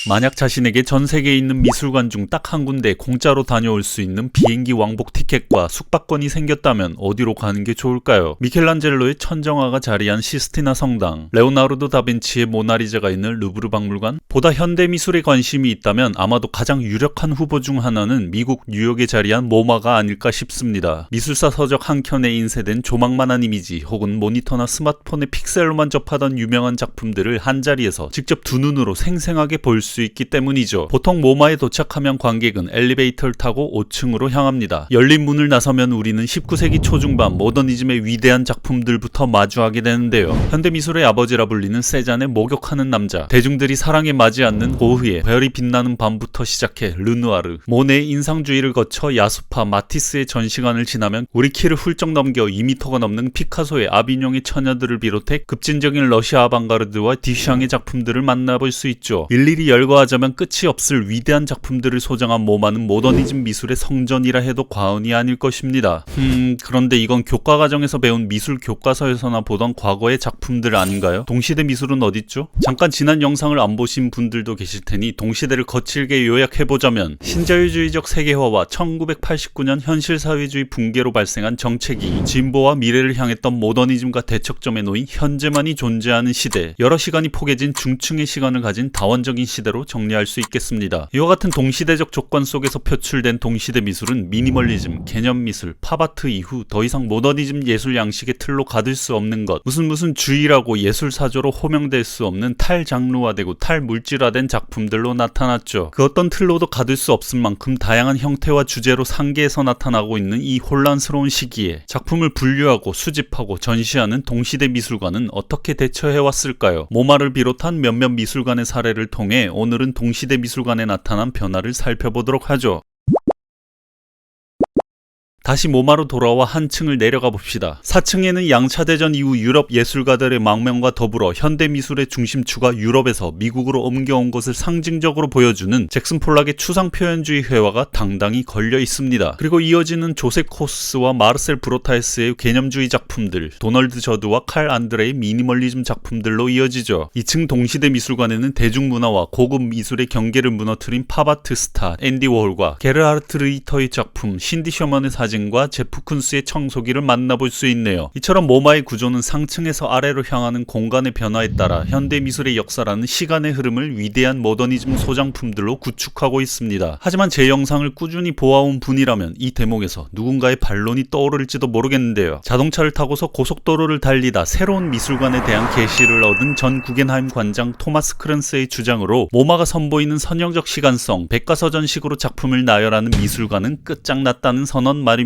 만약 자신에게 전 세계에 있는 미술관 중 딱 한 군데 공짜로 다녀올 수 있는 비행기 왕복 티켓과 숙박권이 생겼다면 어디로 가는 게 좋을까요? 미켈란젤로의 천정화가 자리한 시스티나 성당, 레오나르도 다빈치의 모나리자가 있는 루브르 박물관? 보다 현대미술에 관심이 있다면 아마도 가장 유력한 후보 중 하나는 미국 뉴욕에 자리한 모마가 아닐까 싶습니다. 미술사 서적 한 켠에 인쇄된 조망만한 이미지 혹은 모니터나 스마트폰의 픽셀로만 접하던 유명한 작품들을 한자리에서 직접 두 눈으로 생생하게 볼 수 있기 때문이죠. 보통 모마에 도착하면 관객은 엘리베이터를 타고 5층으로 향합니다. 열린 문을 나서면 우리는 19세기 초중반 모더니즘의 위대한 작품들부터 마주하게 되는데요. 현대미술의 아버지라 불리는 세잔의 목욕하는 남자, 대중들이 사랑에 맞지 않는 고흐의 별이 빛나는 밤부터 시작해 르누아르, 모네의 인상주의를 거쳐 야수파 마티스의 전시관을 지나면 우리 키를 훌쩍 넘겨 2m가 넘는 피카소의 아비뇽의 처녀들을 비롯해 급진적인 러시아 아방가르드와 디샹의 작품들을 만나볼 수 있죠. 일일이 열거하자면 끝이 없을 위대한 작품들을 소장한 모마는 모더니즘 미술의 성전이라 해도 과언이 아닐 것입니다. 그런데 이건 교과과정에서 배운 미술 교과서에서나 보던 과거의 작품들 아닌가요? 동시대 미술은 어딨죠? 잠깐 지난 영상을 안 보신 분들도 계실 테니 동시대를 거칠게 요약해보자면 신자유주의적 세계화와 1989년 현실사회주의 붕괴로 발생한 정책이 진보와 미래를 향했던 모더니즘과 대척점에 놓인 현재만이 존재하는 시대, 여러 시간이 포개진 중층의 시간을 가진 다원적인 시대로 정리할 수 있겠습니다. 이와 같은 동시대적 조건 속에서 표출된 동시대 미술은 미니멀리즘, 개념미술, 팝아트 이후 더 이상 모더니즘 예술 양식의 틀로 가둘 수 없는 것, 무슨 주의라고 예술사조로 호명될 수 없는 탈장르화되고 탈물질화된 작품들로 나타났죠. 그 어떤 틀로도 가둘 수 없을 만큼 다양한 형태와 주제로 상계에서 나타나고 있는 이 혼란스러운 시기에 작품을 분류하고 수집하고 전시하는 동시대 미술관은 어떻게 대처해왔을까요? 모마를 비롯한 몇몇 미술관의 사례를 통해 오늘은 동시대 미술관에 나타난 변화를 살펴보도록 하죠. 다시 모마로 돌아와 한 층을 내려가 봅시다. 4층에는 양차 대전 이후 유럽 예술가들의 망명과 더불어 현대미술의 중심추가 유럽에서 미국으로 옮겨온 것을 상징적으로 보여주는 잭슨 폴락의 추상표현주의 회화가 당당히 걸려 있습니다. 그리고 이어지는 조세 코스와 마르셀 브로타에스의 개념주의 작품들, 도널드 저드와 칼 안드레의 미니멀리즘 작품들로 이어지죠. 2층 동시대 미술관에는 대중문화와 고급 미술의 경계를 무너뜨린 팝아트 스타 앤디 워홀과 게르하르트 르이터의 작품 신디 셔먼의 사진 과 제프 쿤스의 청소기를 만나볼 수 있네요. 이처럼 모마의 구조는 상층에서 아래로 향하는 공간의 변화에 따라 현대미술의 역사라는 시간의 흐름을 위대한 모더니즘 소장품들로 구축하고 있습니다. 하지만 제 영상을 꾸준히 보아온 분이라면 이 대목에서 누군가의 반론이 떠오를지도 모르겠는데요. 자동차를 타고서 고속도로를 달리다 새로운 미술관에 대한 계시를 얻은 전 구겐하임 관장 토마스 크런스의 주장으로 모마가 선보이는 선형적 시간성, 백과사전식으로 작품을 나열하는 미술관은 끝장났다는 선언 말입니다.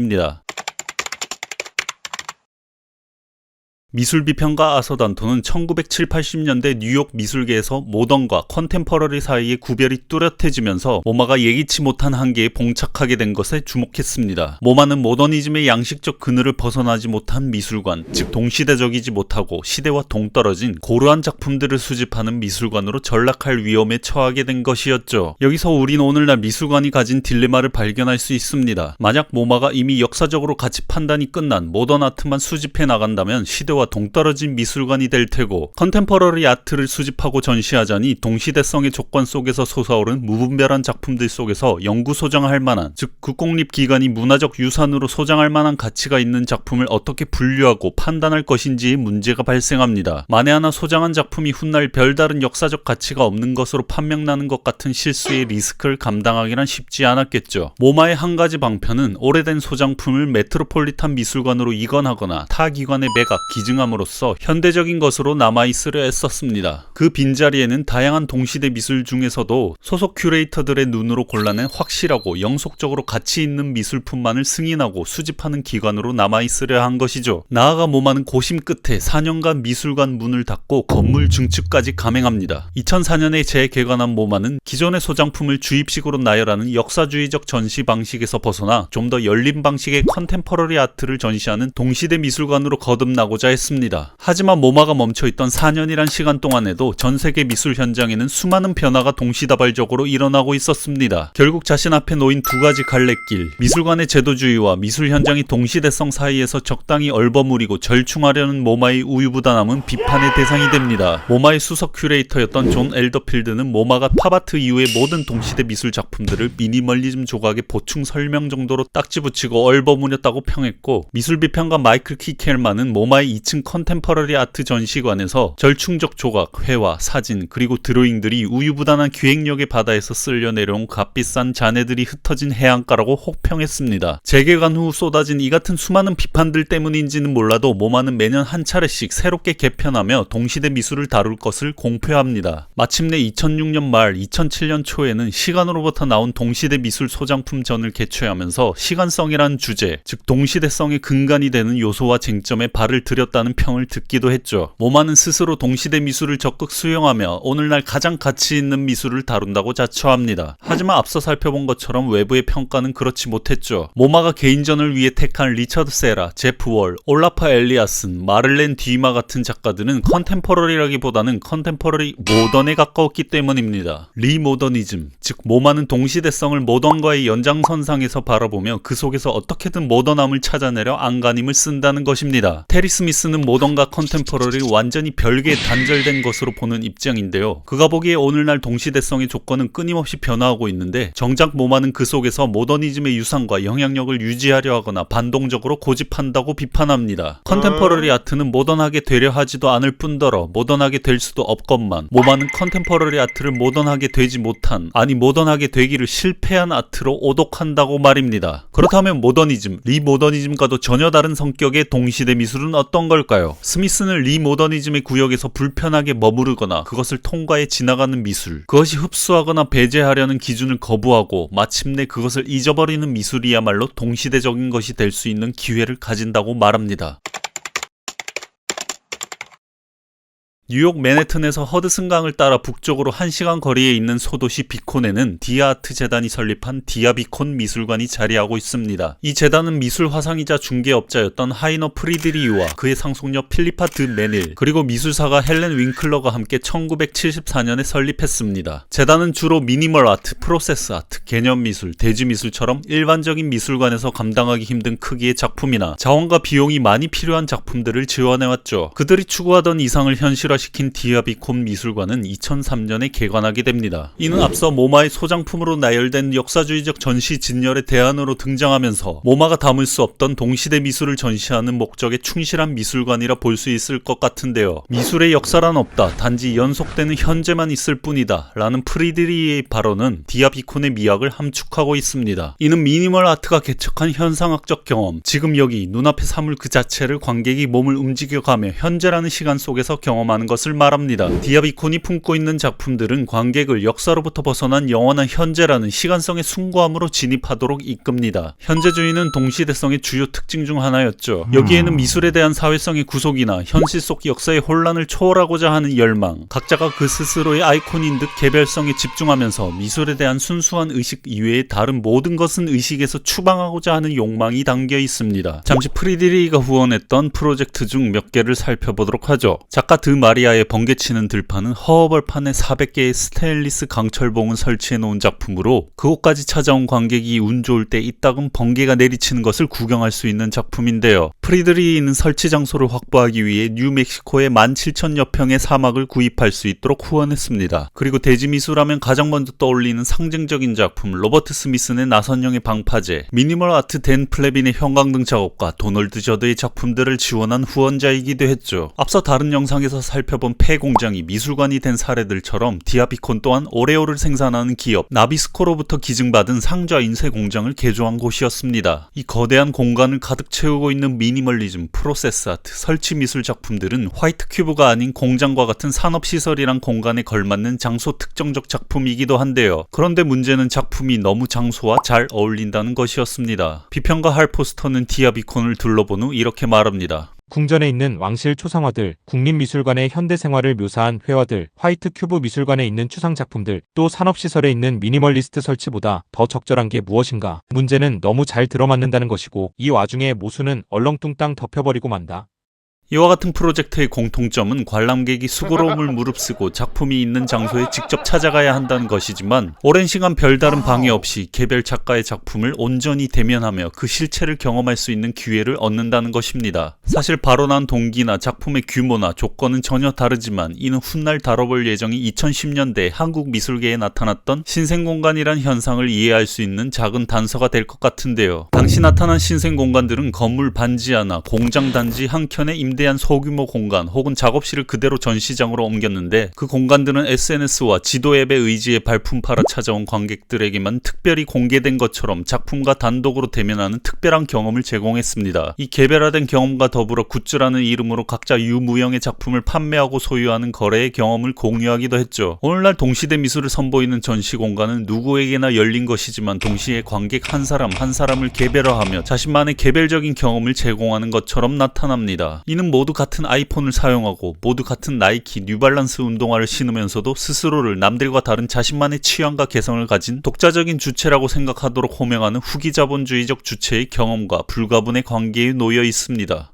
미술비평가 아서단토는 1970, 80년대 뉴욕 미술계에서 모던과 컨템퍼러리 사이의 구별이 뚜렷해지면서 모마가 예기치 못한 한계에 봉착하게 된 것에 주목했습니다. 모마는 모더니즘의 양식적 그늘을 벗어나지 못한 미술관, 즉 동시대적이지 못하고 시대와 동떨어진 고루한 작품들을 수집하는 미술관으로 전락할 위험에 처하게 된 것이었죠. 여기서 우린 오늘날 미술관이 가진 딜레마를 발견할 수 있습니다. 만약 모마가 이미 역사적으로 가치 판단이 끝난 모던 아트만 수집해 나간다면 시대와 동떨어진 미술관이 될 테고, 컨템퍼러리 아트를 수집하고 전시하자니 동시대성의 조건 속에서 솟아오른 무분별한 작품들 속에서 영구 소장할 만한, 즉 국공립기관이 문화적 유산으로 소장할 만한 가치가 있는 작품을 어떻게 분류하고 판단할 것인지에 문제가 발생합니다. 만에 하나 소장한 작품이 훗날 별다른 역사적 가치가 없는 것으로 판명나는 것 같은 실수의 리스크를 감당하기란 쉽지 않았겠죠. 모마의 한 가지 방편은 오래된 소장품을 메트로폴리탄 미술관으로 이관하거나 타 기관의 매각, 기증함으로써 현대적인 것으로 남아있으려 애썼습니다. 그 빈자리에는 다양한 동시대 미술 중에서도 소속 큐레이터들의 눈으로 골라낸 확실하고 영속적으로 가치 있는 미술품만을 승인하고 수집하는 기관으로 남아있으려 한 것이죠. 나아가 모마는 고심 끝에 4년간 미술관 문을 닫고 건물 증축까지 감행합니다. 2004년에 재개관한 모마는 기존의 소장품을 주입식으로 나열하는 역사주의적 전시 방식에서 벗어나 좀 더 열린 방식의 컨템퍼러리 아트를 전시하는 동시대 미술관으로 거듭나고자 했습니다. 하지만 모마가 멈춰있던 4년이란 시간 동안에도 전 세계 미술 현장에는 수많은 변화가 동시다발적으로 일어나고 있었습니다. 결국 자신 앞에 놓인 두 가지 갈래길, 미술관의 제도주의와 미술 현장의 동시대성 사이에서 적당히 얼버무리고 절충하려는 모마의 우유부단함은 비판의 대상이 됩니다. 모마의 수석 큐레이터였던 존 엘더필드는 모마가 팝아트 이후의 모든 동시대 미술 작품들을 미니멀리즘 조각의 보충 설명 정도로 딱지 붙이고 얼버무렸다고 평했고, 미술비평가 마이클 키켈만은 모마의 2층 컨템퍼러리 아트 전시관에서 절충적 조각, 회화, 사진, 그리고 드로잉들이 우유부단한 기획력의 바다에서 쓸려 내려온 값비싼 잔해들이 흩어진 해안가라고 혹평했습니다. 재개관 후 쏟아진 이 같은 수많은 비판들 때문인지는 몰라도 모마는 매년 한 차례씩 새롭게 개편하며 동시대 미술을 다룰 것을 공표합니다. 마침내 2006년 말 2007년 초에는 시간으로부터 나온 동시대 미술 소장품 전을 개최하면서 시간성이란 주제, 즉 동시대성의 근간이 되는 요소와 쟁점에 발을 들였다는 평을 듣기도 했죠. 모마는 스스로 동시대 미술을 적극 수용하며 오늘날 가장 가치 있는 미술을 다룬다고 자처합니다. 하지만 앞서 살펴본 것처럼 외부의 평가는 그렇지 못했죠. 모마가 개인전을 위해 택한 리처드 세라, 제프 월, 올라파 엘리아슨, 마를렌 디마 같은 작가들은 컨템퍼러리라기보다는 컨템퍼러리 모던에 가까웠기 때문입니다. 리모더니즘, 즉 모마는 동시대성을 모던과의 연장선상에서 바라보며 그 속에서 어떻게든 모던함을 찾아내려 안간힘을 쓴다는 것입니다. 테리 스미스는 모던과 컨템퍼러리를 완전히 별개의 단절된 것으로 보는 입장인데요. 그가 보기에 오늘날 동시대성의 조건은 끊임없이 변화하고 있는데 정작 모마는 그 속에서 모더니즘의 유산과 영향력을 유지하려 하거나 반동적으로 고집한다고 비판합니다. 컨템퍼러리 아트는 모던하게 되려 하지도 않을 뿐더러 모던하게 될 수도 없건만, 모마는 컨템퍼러리 아트를 모던하게 되지 못한, 아니 모던하게 되기를 실패한 아트로 오독한다고 말입니다. 그렇다면 모더니즘, 리모더니즘과도 전혀 다른 성격의 동시대 미술은 어떤 걸까요? 스미스는 리모더니즘의 구역에서 불편하게 머무르거나 그것을 통과해 지나가는 미술, 그것이 흡수하거나 배제하려는 기준을 거부하고 마침내 그것을 잊어버리는 미술이야말로 동시대적인 것이 될 수 있는 기회를 가진다고 말합니다. 뉴욕 맨해튼에서 허드슨강을 따라 북쪽으로 1시간 거리에 있는 소도시 비콘에는 디아아트 재단이 설립한 디아비콘 미술관이 자리하고 있습니다. 이 재단은 미술 화상이자 중개업자였던 하이너 프리드리히와 그의 상속녀 필리파 드 메닐, 그리고 미술사가 헬렌 윙클러가 함께 1974년에 설립했습니다. 재단은 주로 미니멀 아트, 프로세스 아트, 개념 미술, 대지 미술처럼 일반적인 미술관에서 감당하기 힘든 크기의 작품이나 자원과 비용이 많이 필요한 작품들을 지원해왔죠. 그들이 추구하던 이상을 현실화 시킨 디아비콘 미술관은 2003년에 개관하게 됩니다. 이는 앞서 모마의 소장품으로 나열된 역사주의적 전시 진열의 대안으로 등장하면서 모마가 담을 수 없던 동시대 미술을 전시하는 목적에 충실한 미술관이라 볼 수 있을 것 같은데요. 미술의 역사란 없다, 단지 연속되는 현재만 있을 뿐이다 라는 프리드리히의 발언은 디아비콘의 미학을 함축하고 있습니다. 이는 미니멀 아트가 개척한 현상학적 경험, 지금 여기 눈앞의 사물 그 자체를 관객이 몸을 움직여가며 현재라는 시간 속에서 경험하는 것을 말합니다. 디아비콘이 품고 있는 작품들은 관객을 역사로부터 벗어난 영원한 현재라는 시간성의 숭고함으로 진입하도록 이끕니다. 현재주의는 동시대성의 주요 특징 중 하나였죠. 여기에는 미술에 대한 사회성의 구속이나 현실 속 역사의 혼란을 초월하고자 하는 열망, 각자가 그 스스로의 아이콘인 듯 개별성에 집중하면서 미술에 대한 순수한 의식 이외의 다른 모든 것은 의식에서 추방하고자 하는 욕망이 담겨 있습니다. 잠시 프리드리히가 후원했던 프로젝트 중 몇 개를 살펴보도록 하죠. 작가 드 마리아의 번개치는 들판은 허허벌판에 400개의 스테인리스 강철봉을 설치해 놓은 작품으로 그곳까지 찾아온 관객이 운 좋을 때 이따금 번개가 내리치는 것을 구경할 수 있는 작품인데요. 프리드리히는 설치 장소를 확보하기 위해 뉴멕시코의 17,000여 평의 사막을 구입할 수 있도록 후원했습니다. 그리고 대지미술하면 가장 먼저 떠올리는 상징적인 작품 로버트 스미슨의 나선형의 방파제, 미니멀 아트 댄 플레빈의 형광등 작업과 도널드 저드의 작품들을 지원한 후원자이기도 했죠. 앞서 다른 영상에서 살펴본 폐공장이 미술관이 된 사례들처럼 디아비콘 또한 오레오를 생산하는 기업 나비스코로부터 기증받은 상좌 인쇄 공장을 개조한 곳이었습니다. 이 거대한 공간을 가득 채우고 있는 미니멀리즘, 프로세스 아트, 설치 미술 작품들은 화이트 큐브가 아닌 공장과 같은 산업시설이란 공간에 걸맞는 장소 특정적 작품이기도 한데요. 그런데 문제는 작품이 너무 장소와 잘 어울린다는 것이었습니다. 비평가 할 포스터는 디아비콘을 둘러본 후 이렇게 말합니다. 궁전에 있는 왕실 초상화들, 국립미술관의 현대생활을 묘사한 회화들, 화이트 큐브 미술관에 있는 추상작품들, 또 산업시설에 있는 미니멀리스트 설치보다 더 적절한 게 무엇인가? 문제는 너무 잘 들어맞는다는 것이고 이 와중에 모수는 얼렁뚱땅 덮여버리고 만다. 이와 같은 프로젝트의 공통점은 관람객이 수고로움을 무릅쓰고 작품이 있는 장소에 직접 찾아가야 한다는 것이지만 오랜 시간 별다른 방해 없이 개별 작가의 작품을 온전히 대면하며 그 실체를 경험할 수 있는 기회를 얻는다는 것입니다. 사실 발언한 동기나 작품의 규모나 조건은 전혀 다르지만 이는 훗날 다뤄볼 예정인 2010년대 한국 미술계에 나타났던 신생공간이란 현상을 이해할 수 있는 작은 단서가 될 것 같은데요. 당시 나타난 신생공간들은 건물 반지 하나, 공장 단지 한 켠에 임대한 소규모 공간 혹은 작업실을 그대로 전시장으로 옮겼는데 그 공간들은 SNS와 지도 앱에 의지해 발품 팔아 찾아온 관객들에게만 특별히 공개된 것처럼 작품과 단독으로 대면하는 특별한 경험을 제공했습니다. 이 개별화된 경험과 더불어 굿즈라는 이름으로 각자 유무형의 작품을 판매하고 소유하는 거래의 경험을 공유하기도 했죠. 오늘날 동시대 미술을 선보이는 전시 공간은 누구에게나 열린 것이지만 동시에 관객 한 사람 한 사람을 개별화하며 자신만의 개별적인 경험을 제공하는 것처럼 나타납니다. 이는 모두 같은 아이폰을 사용하고 모두 같은 나이키, 뉴발란스 운동화를 신으면서도 스스로를 남들과 다른 자신만의 취향과 개성을 가진 독자적인 주체라고 생각하도록 호명하는 후기자본주의적 주체의 경험과 불가분의 관계에 놓여 있습니다.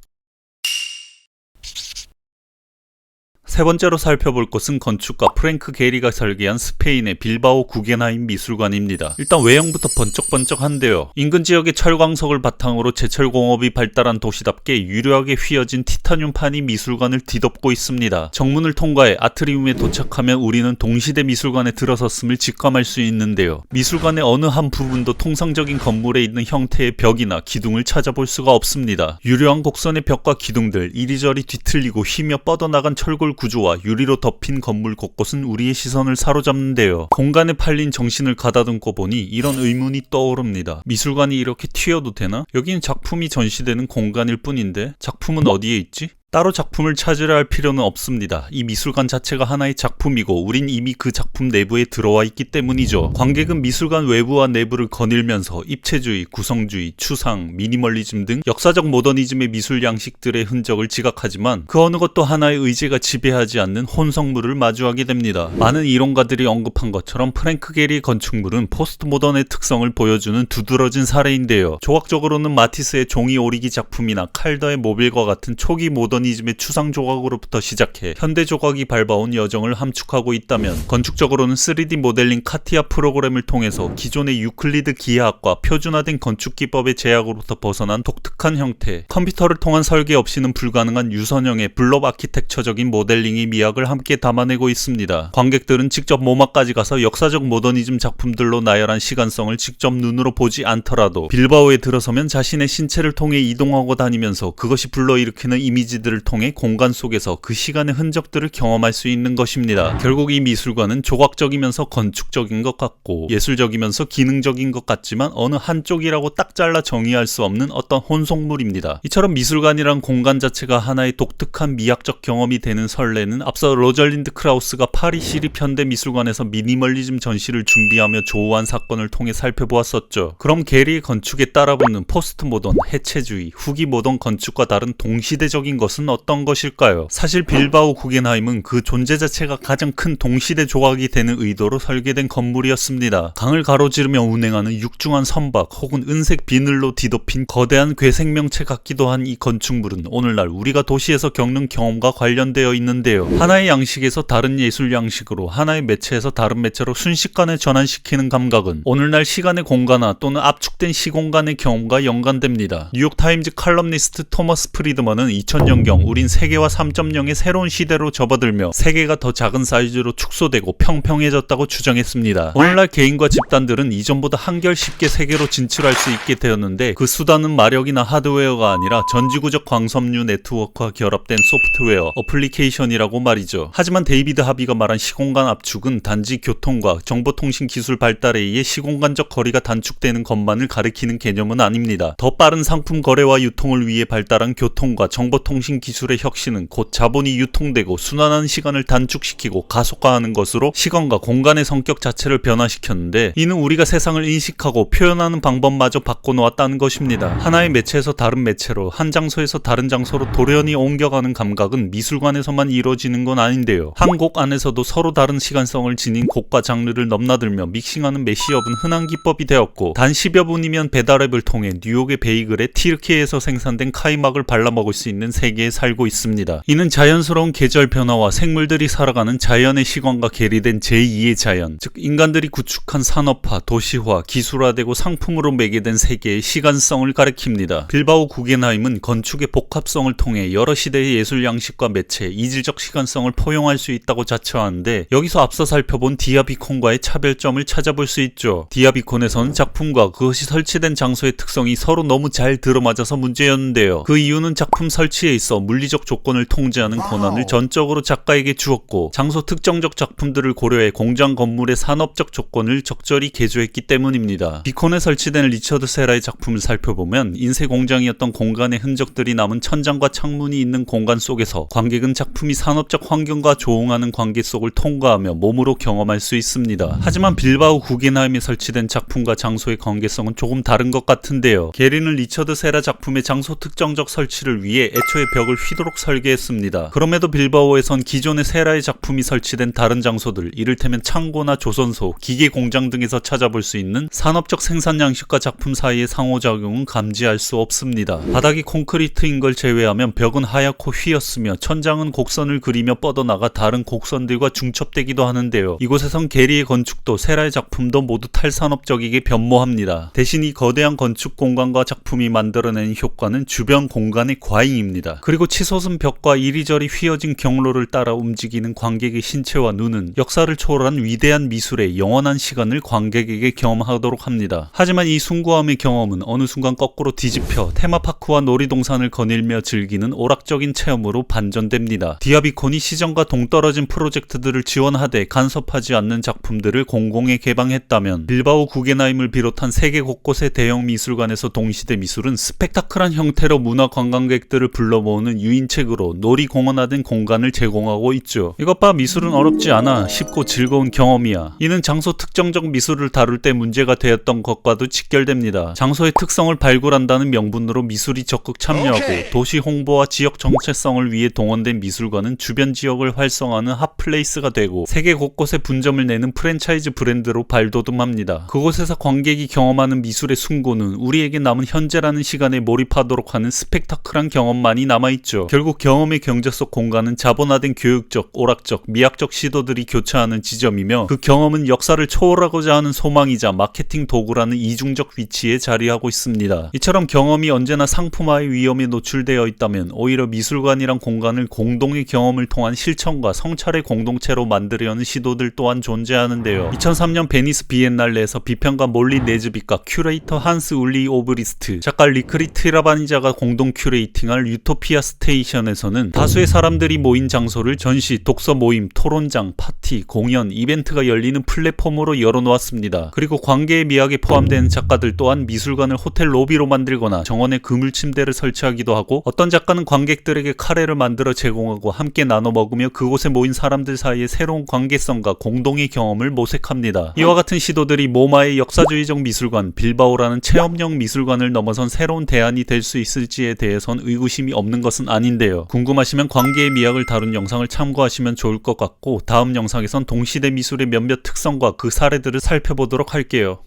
세 번째로 살펴볼 곳은 건축가 프랭크 게리가 설계한 스페인의 빌바오 구겐하임 미술관입니다. 일단 외형부터 번쩍번쩍한데요. 인근 지역의 철광석을 바탕으로 제철공업이 발달한 도시답게 유려하게 휘어진 티타늄판이 미술관을 뒤덮고 있습니다. 정문을 통과해 아트리움에 도착하면 우리는 동시대 미술관에 들어섰음을 직감할 수 있는데요. 미술관의 어느 한 부분도 통상적인 건물에 있는 형태의 벽이나 기둥을 찾아볼 수가 없습니다. 유려한 곡선의 벽과 기둥들, 이리저리 뒤틀리고 휘며 뻗어나간 철골 구조와 유리로 덮인 건물 곳곳은 우리의 시선을 사로잡는데요. 공간에 팔린 정신을 가다듬고 보니 이런 의문이 떠오릅니다. 미술관이 이렇게 튀어도 되나? 여기는 작품이 전시되는 공간일 뿐인데 작품은 어디에 있지? 따로 작품을 찾으려 할 필요는 없습니다. 이 미술관 자체가 하나의 작품이고 우린 이미 그 작품 내부에 들어와 있기 때문이죠. 관객은 미술관 외부와 내부를 거닐면서 입체주의, 구성주의, 추상, 미니멀리즘 등 역사적 모더니즘의 미술 양식들의 흔적을 지각하지만 그 어느 것도 하나의 의제가 지배하지 않는 혼성물을 마주하게 됩니다. 많은 이론가들이 언급한 것처럼 프랭크 게리의 건축물은 포스트 모던의 특성을 보여주는 두드러진 사례인데요. 조각적으로는 마티스의 종이 오리기 작품이나 칼더의 모빌과 같은 초기 모던 모더니즘의 추상 조각으로부터 시작해 현대 조각이 밟아온 여정을 함축하고 있다면 건축적으로는 3D 모델링 카티아 프로그램을 통해서 기존의 유클리드 기하학과 표준화된 건축 기법의 제약으로부터 벗어난 독특한 형태, 컴퓨터를 통한 설계 없이는 불가능한 유선형의 블록 아키텍처적인 모델링의 미학을 함께 담아내고 있습니다. 관객들은 직접 모마까지 가서 역사적 모더니즘 작품들로 나열한 시간성을 직접 눈으로 보지 않더라도 빌바오에 들어서면 자신의 신체를 통해 이동하고 다니면서 그것이 불러일으키는 이미지들을 통해 공간 속에서 그 시간의 흔적들을 경험할 수 있는 것입니다. 결국 이 미술관은 조각적이면서 건축적인 것 같고 예술적이면서 기능적인 것 같지만 어느 한쪽이라고 딱 잘라 정의할 수 없는 어떤 혼속물입니다. 이처럼 미술관이란 공간 자체가 하나의 독특한 미학적 경험이 되는 설레는 앞서 로절린드 크라우스가 파리 시립현대미술관에서 미니멀리즘 전시를 준비하며 조우한 사건을 통해 살펴보았었죠. 그럼 게리의 건축에 따라붙는 포스트 모던, 해체주의, 후기 모던 건축과 다른 동시대적인 것은 어떤 것일까요? 사실 빌바오 구겐하임은 그 존재 자체가 가장 큰 동시대 조각이 되는 의도로 설계된 건물이었습니다. 강을 가로지르며 운행하는 육중한 선박 혹은 은색 비늘로 뒤덮인 거대한 괴생명체 같기도 한 이 건축물은 오늘날 우리가 도시에서 겪는 경험과 관련되어 있는데요. 하나의 양식에서 다른 예술 양식으로, 하나의 매체에서 다른 매체로 순식간에 전환시키는 감각은 오늘날 시간의 공간화 또는 압축된 시공간의 경험과 연관됩니다. 뉴욕타임즈 칼럼니스트 토머스 프리드먼은 2000년경 우린 세계화 3.0의 새로운 시대로 접어들며 세계가 더 작은 사이즈로 축소되고 평평해졌다고 주장했습니다. 오늘날 개인과 집단들은 이전보다 한결 쉽게 세계로 진출할 수 있게 되었는데 그 수단은 마력이나 하드웨어가 아니라 전지구적 광섬유 네트워크와 결합된 소프트웨어, 어플리케이션이라고 말이죠. 하지만 데이비드 하비가 말한 시공간 압축은 단지 교통과 정보통신 기술 발달에 의해 시공간적 거리가 단축되는 것만을 가리키는 개념은 아닙니다. 더 빠른 상품 거래와 유통을 위해 발달한 교통과 정보통신 기술의 혁신은 곧 자본이 유통되고 순환하는 시간을 단축시키고 가속화하는 것으로 시간과 공간의 성격 자체를 변화시켰는데 이는 우리가 세상을 인식하고 표현하는 방법마저 바꿔놓았다는 것입니다. 하나의 매체에서 다른 매체로, 한 장소에서 다른 장소로 돌연히 옮겨가는 감각은 미술관에서만 이루어지는 건 아닌데요. 한 곡 안에서도 서로 다른 시간성을 지닌 곡과 장르를 넘나들며 믹싱하는 매시업은 흔한 기법이 되었고 단 10여 분이면 배달앱을 통해 뉴욕의 베이글에 튀르키예에서 생산된 카이막을 발라먹을 수 있는 세계 세계에 살고 있습니다. 이는 자연스러운 계절 변화와 생물들이 살아가는 자연의 시간과 괴리된 제2의 자연, 즉 인간들이 구축한 산업화, 도시화, 기술화되고 상품으로 매개된 세계의 시간성을 가리킵니다. 빌바오 구겐하임은 건축의 복합성을 통해 여러 시대의 예술 양식과 매체, 이질적 시간성을 포용할 수 있다고 자처하는데, 여기서 앞서 살펴본 디아비콘과의 차별점을 찾아볼 수 있죠. 디아비콘에서는 작품과 그것이 설치된 장소의 특성이 서로 너무 잘 들어맞아서 문제였는데요. 그 이유는 작품 설치에 있어 물리적 조건을 통제하는 권한을 전적으로 작가에게 주었고, 장소 특정적 작품들을 고려해 공장 건물의 산업적 조건을 적절히 개조했기 때문입니다. 비콘에 설치된 리처드 세라의 작품을 살펴보면 인쇄 공장이었던 공간의 흔적들이 남은 천장과 창문이 있는 공간 속에서 관객은 작품이 산업적 환경과 조응하는 관계 속을 통과하며 몸으로 경험할 수 있습니다. 하지만 빌바오 구겐하임에 설치된 작품과 장소의 관계성은 조금 다른 것 같은데요. 게리는 리처드 세라 작품의 장소 특정적 설치를 위해 애초에 벽을 휘도록 설계했습니다. 그럼에도 빌바오에선 기존의 세라의 작품이 설치된 다른 장소들, 이를테면 창고나 조선소, 기계 공장 등에서 찾아볼 수 있는 산업적 생산 양식과 작품 사이의 상호작용은 감지할 수 없습니다. 바닥이 콘크리트인 걸 제외하면 벽은 하얗고 휘었으며 천장은 곡선을 그리며 뻗어나가 다른 곡선들과 중첩되기도 하는데요. 이곳에선 게리의 건축도 세라의 작품도 모두 탈산업적이게 변모합니다. 대신 이 거대한 건축 공간과 작품이 만들어내는 효과는 주변 공간의 과잉입니다. 그리고 치솟은 벽과 이리저리 휘어진 경로를 따라 움직이는 관객의 신체와 눈은 역사를 초월한 위대한 미술의 영원한 시간을 관객에게 경험하도록 합니다. 하지만 이 숭고함의 경험은 어느 순간 거꾸로 뒤집혀 테마파크와 놀이동산을 거닐며 즐기는 오락적인 체험으로 반전됩니다. 디아비콘이 시정과 동떨어진 프로젝트들을 지원하되 간섭하지 않는 작품들을 공공에 개방했다면, 빌바오 구겐하임을 비롯한 세계 곳곳의 대형 미술관에서 동시대 미술은 스펙타클한 형태로 문화 관광객들을 불러 모으는 유인책으로 놀이공원화된 공간을 제공하고 있죠. 이것 봐, 미술은 어렵지 않아. 쉽고 즐거운 경험이야. 이는 장소 특정적 미술을 다룰 때 문제가 되었던 것과도 직결됩니다. 장소의 특성을 발굴한다는 명분으로 미술이 적극 참여하고 도시 홍보와 지역 정체성을 위해 동원된 미술관은 주변 지역을 활성화하는 핫플레이스가 되고 세계 곳곳에 분점을 내는 프랜차이즈 브랜드로 발돋움합니다. 그곳에서 관객이 경험하는 미술의 숭고는 우리에게 남은 현재라는 시간에 몰입하도록 하는 스펙타클한 경험만이 남아있죠. 결국 경험의 경제 속 공간은 자본화된 교육적, 오락적, 미학적 시도들이 교차하는 지점이며, 그 경험은 역사를 초월하고자 하는 소망이자 마케팅 도구라는 이중적 위치에 자리하고 있습니다. 이처럼 경험이 언제나 상품화의 위험에 노출되어 있다면 오히려 미술관이란 공간을 공동의 경험을 통한 실천과 성찰의 공동체로 만들려는 시도들 또한 존재하는데요. 2003년 베니스 비엔날레에서 비평가 몰리 네즈빗과 큐레이터 한스 울리 오브리스트, 작가 리크리 트라바니자가 공동 큐레이팅할 유토피아 스테이션에서는 다수의 사람들이 모인 장소를 전시, 독서 모임, 토론장, 파티, 공연, 이벤트가 열리는 플랫폼으로 열어놓았습니다. 그리고 관계의 미학에 포함되는 작가들 또한 미술관을 호텔 로비로 만들거나 정원에 그물 침대를 설치하기도 하고, 어떤 작가는 관객들에게 카레를 만들어 제공하고 함께 나눠 먹으며 그곳에 모인 사람들 사이의 새로운 관계성과 공동의 경험을 모색합니다. 이와 같은 시도들이 모마의 역사주의적 미술관, 빌바오라는 체험형 미술관을 넘어선 새로운 대안이 될 수 있을지에 대해선 의구심이 없는 것은 아닌데요. 궁금하시면 관계의 미학을 다룬 영상을 참고하시면 좋을 것 같고, 다음 영상에선 동시대 미술의 몇몇 특성과 그 사례들을 살펴보도록 할게요.